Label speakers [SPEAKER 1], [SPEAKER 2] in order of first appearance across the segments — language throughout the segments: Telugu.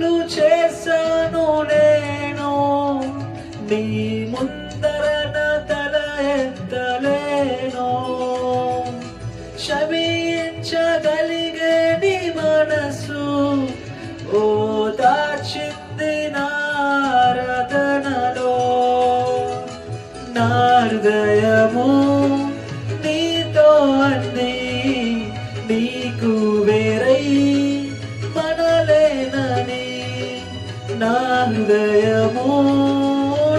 [SPEAKER 1] తప్పులు చేశాను నేను, నీ ముందర నా తల ఎత్తలేను. క్షమించగలిగే నీ మనసు ఓ దాచింది నారదనలో. నా హృదయము నీతో అంది, నీకు వేరై మనలేనని. నా హృదయము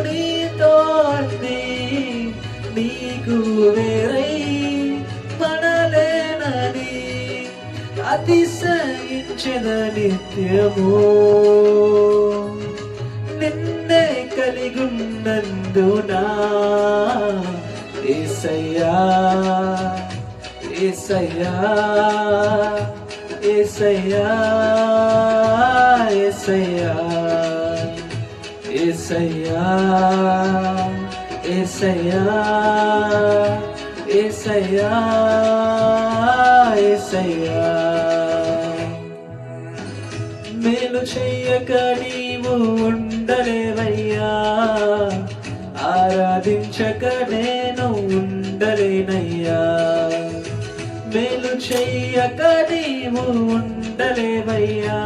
[SPEAKER 1] నీతో అంది, నీకు వేరై మనలేనని. అతిశయించిన నిత్యము నిన్నే కలిగున్నందునా. యేసయ్యా యేసయ్యా యేసయ్యా యేసయ్యా యేసయ్యా యేసయ్యా యేసయ్యా యేసయ్యా. మేలు చెయ్యక నీవు ఉండలేవయ్యా, ఆరాధించక నేను ఉండలేనయ్యా. మేలు చెయ్యక నీవు ఉండలేవయ్యా,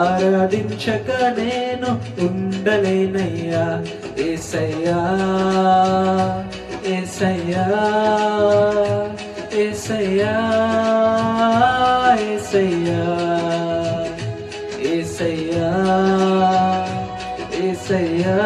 [SPEAKER 1] ఆరాధించక నేను ఉండలేనయ్యా. యేసయ్యా యేసయ్యా యేసయ్యా యేసయ్యా యేసయ్యా యేసయ్యా